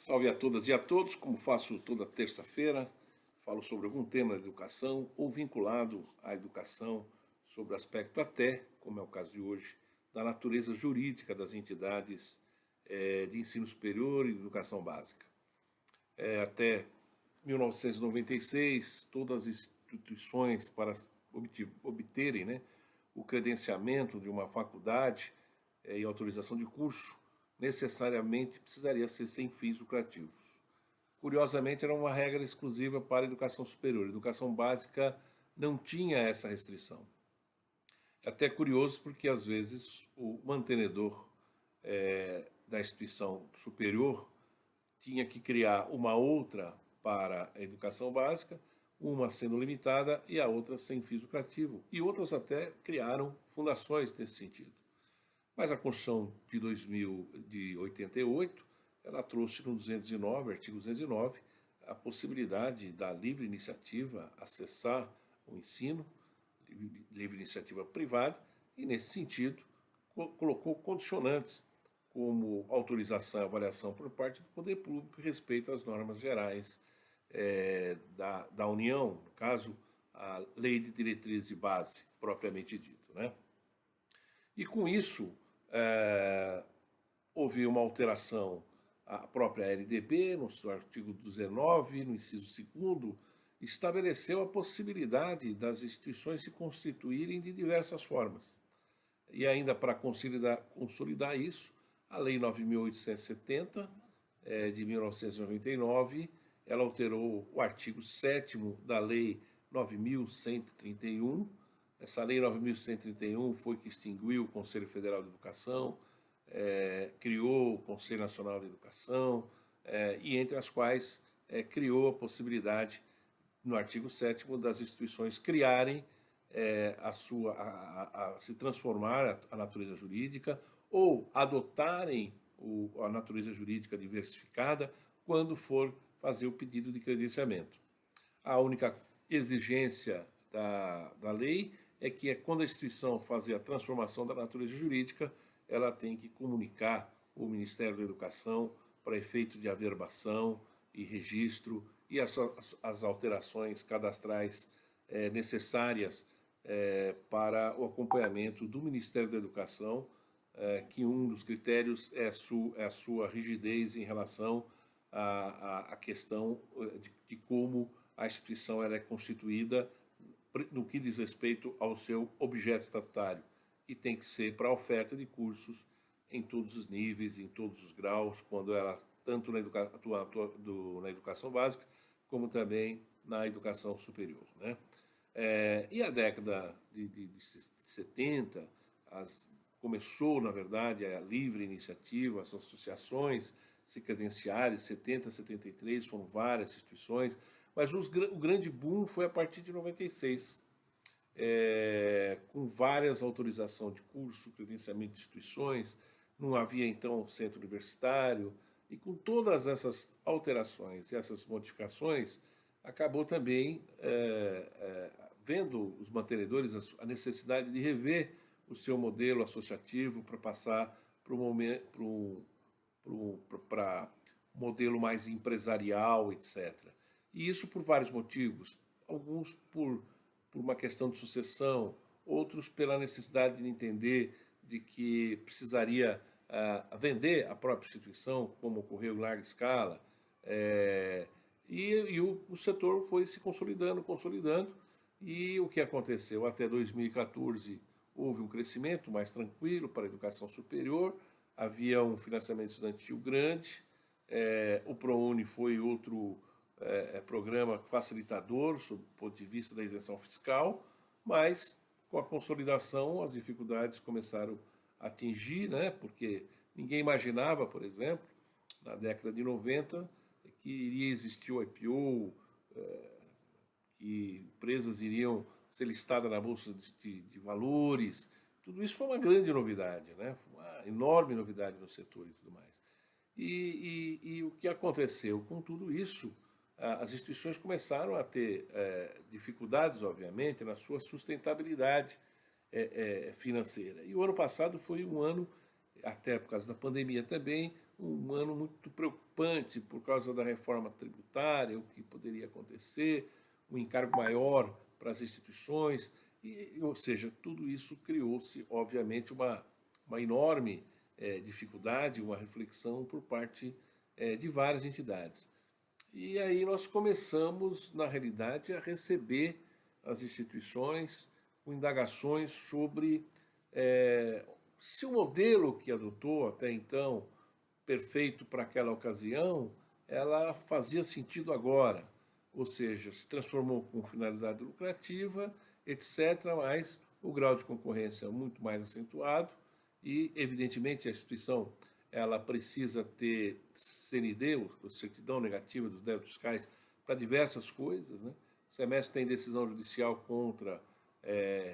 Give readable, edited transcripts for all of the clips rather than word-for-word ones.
Salve a todas e a todos, como faço toda terça-feira, falo sobre algum tema da educação ou vinculado à educação, sobre aspecto até, como é o caso de hoje, da natureza jurídica das entidades de ensino superior e de educação básica. Até 1996, todas as instituições para obterem, né, o credenciamento de uma faculdade e autorização de curso necessariamente precisaria ser sem fins lucrativos. Curiosamente, era uma regra exclusiva para a educação superior. A educação básica não tinha essa restrição. É até curioso porque, às vezes, o mantenedor da instituição superior tinha que criar uma outra para a educação básica, uma sendo limitada e a outra sem fins lucrativos. E outras até criaram fundações nesse sentido. Mas a Constituição de 88, ela trouxe no 209, artigo 209, a possibilidade da livre iniciativa acessar o ensino, livre iniciativa privada, e nesse sentido colocou condicionantes como autorização e avaliação por parte do poder público em respeito às normas gerais da União, no caso, a Lei de Diretrizes e Base, propriamente dito, né? E com isso, houve uma alteração à própria LDB, no seu artigo 19, no inciso 2º, estabeleceu a possibilidade das instituições se constituírem de diversas formas. E ainda para consolidar isso, a Lei 9.870, de 1999, ela alterou o artigo 7º da Lei 9.131. Essa Lei 9.131 foi que extinguiu o Conselho Federal de Educação, criou o Conselho Nacional de Educação, e entre as quais criou a possibilidade, no artigo 7º, das instituições criarem se transformar a natureza jurídica ou adotarem a natureza jurídica diversificada quando for fazer o pedido de credenciamento. A única exigência da lei é que quando a instituição fazer a transformação da natureza jurídica, ela tem que comunicar o Ministério da Educação para efeito de averbação e registro e as alterações cadastrais necessárias para o acompanhamento do Ministério da Educação, que um dos critérios é a sua rigidez em relação à questão de como a instituição ela é constituída no que diz respeito ao seu objeto estatutário, que tem que ser para a oferta de cursos em todos os níveis, em todos os graus, quando ela tanto atua na educação básica, como também na educação superior, né? E a década de 70, começou, na verdade, a livre iniciativa, as associações se credenciarem, 70, 73, foram várias instituições, mas o grande boom foi a partir de 96, com várias autorizações de curso, credenciamento de instituições, não havia então centro universitário, e com todas essas alterações e essas modificações, acabou também vendo os mantenedores a necessidade de rever o seu modelo associativo para passar para um modelo mais empresarial, etc. E isso por vários motivos, alguns por uma questão de sucessão, outros pela necessidade de entender de que precisaria vender a própria instituição, como ocorreu em larga escala, e o setor foi se consolidando, e o que aconteceu? Até 2014 houve um crescimento mais tranquilo para a educação superior, havia um financiamento estudantil grande, o ProUni foi outro programa facilitador, sob o ponto de vista da isenção fiscal, mas com a consolidação as dificuldades começaram a atingir, né? Porque ninguém imaginava, por exemplo, na década de 90, que iria existir o IPO, que empresas iriam ser listadas na Bolsa de Valores. Tudo isso foi uma grande novidade, né? Foi uma enorme novidade no setor e tudo mais. E o que aconteceu com tudo isso? As instituições começaram a ter dificuldades, obviamente, na sua sustentabilidade financeira. E o ano passado foi um ano, até por causa da pandemia também, um ano muito preocupante por causa da reforma tributária, o que poderia acontecer, um encargo maior para as instituições, ou seja, tudo isso criou-se, obviamente, uma enorme dificuldade, uma reflexão por parte de várias entidades. E aí nós começamos, na realidade, a receber as instituições com indagações sobre se o modelo que adotou até então, perfeito para aquela ocasião, ela fazia sentido agora, ou seja, se transformou com finalidade lucrativa, etc., mas o grau de concorrência é muito mais acentuado e, evidentemente, a instituição ela precisa ter CND, ou certidão negativa dos débitos fiscais, para diversas coisas, né? O semestre tem decisão judicial contra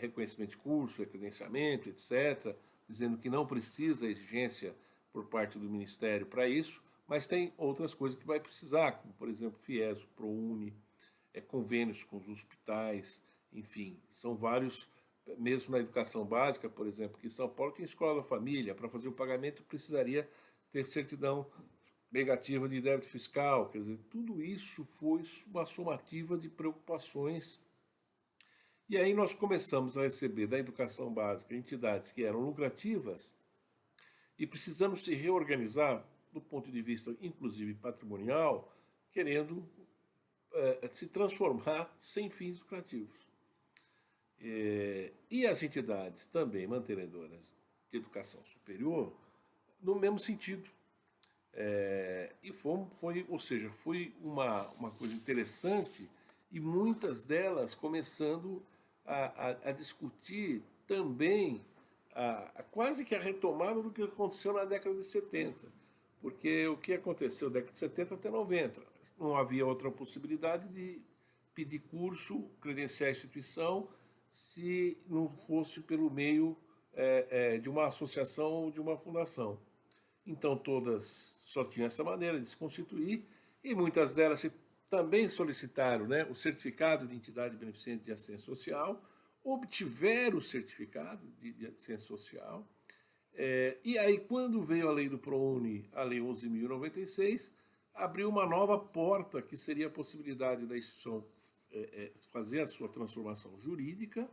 reconhecimento de curso, credenciamento, etc., dizendo que não precisa exigência por parte do Ministério para isso, mas tem outras coisas que vai precisar, como, por exemplo, FIES, ProUni, convênios com os hospitais, enfim, são vários, mesmo na educação básica, por exemplo, que em São Paulo tem escola da família, para fazer o pagamento precisaria ter certidão negativa de débito fiscal, quer dizer, tudo isso foi uma somativa de preocupações. E aí nós começamos a receber da educação básica entidades que eram lucrativas e precisamos se reorganizar do ponto de vista, inclusive patrimonial, querendo se transformar sem fins lucrativos. E as entidades também mantenedoras de educação superior, no mesmo sentido. E ou seja, foi uma coisa interessante e muitas delas começando a discutir também quase que a retomada do que aconteceu na década de 70. Porque o que aconteceu na década de 70 até 90? Não havia outra possibilidade de pedir curso, credenciar a instituição, se não fosse pelo meio de uma associação ou de uma fundação. Então todas só tinham essa maneira de se constituir e muitas delas também solicitaram, né, o certificado de entidade beneficente de assistência social, obtiveram o certificado de assistência social. E aí, quando veio a lei do ProUni, a lei 11.096, abriu uma nova porta, que seria a possibilidade da instituição fazer a sua transformação jurídica,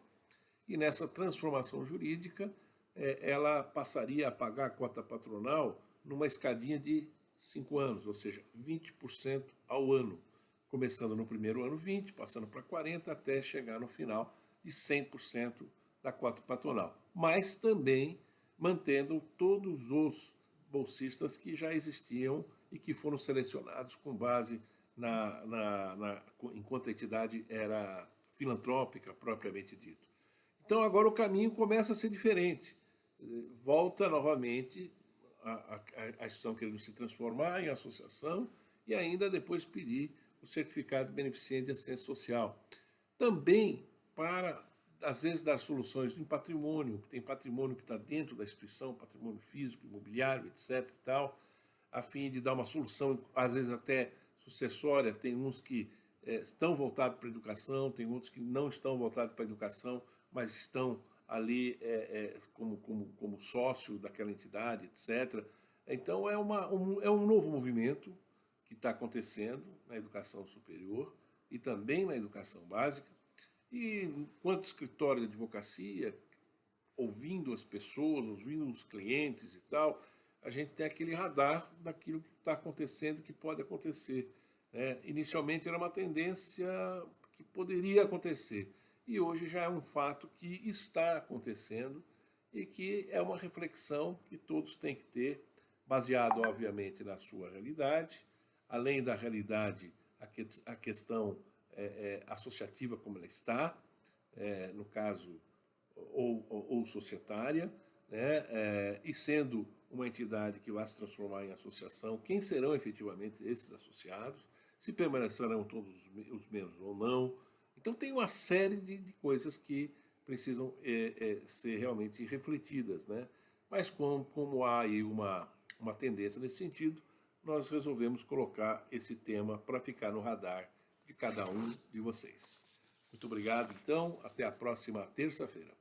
e nessa transformação jurídica, ela passaria a pagar a cota patronal numa escadinha de 5 anos, ou seja, 20% ao ano, começando no primeiro ano 20%, passando para 40%, até chegar no final de 100% da cota patronal. Mas também mantendo todos os bolsistas que já existiam e que foram selecionados com base enquanto a entidade era filantrópica, propriamente dito. Então agora o caminho começa a ser diferente. Volta novamente a instituição querendo se transformar em associação e ainda depois pedir o certificado de beneficente de assistência social. Também para, às vezes, dar soluções em patrimônio, tem patrimônio que está dentro da instituição, patrimônio físico, imobiliário, etc. e tal, a fim de dar uma solução, às vezes até sucessória. Tem uns que estão voltados para a educação, tem outros que não estão voltados para a educação, mas estão ali como sócio daquela entidade, etc. Então é um novo movimento que está acontecendo na educação superior e também na educação básica. E enquanto escritório de advocacia, ouvindo as pessoas, ouvindo os clientes e tal, a gente tem aquele radar daquilo que está acontecendo, que pode acontecer. Inicialmente era uma tendência que poderia acontecer, e hoje já é um fato que está acontecendo e que é uma reflexão que todos têm que ter, baseado, obviamente, na sua realidade, além da realidade, a questão associativa como ela está, no caso, ou societária, e sendo uma entidade que vai se transformar em associação, quem serão efetivamente esses associados, se permanecerão todos os membros ou não. Então tem uma série de coisas que precisam ser realmente refletidas, né? Mas como há aí uma tendência nesse sentido, nós resolvemos colocar esse tema para ficar no radar de cada um de vocês. Muito obrigado, então. Até a próxima terça-feira.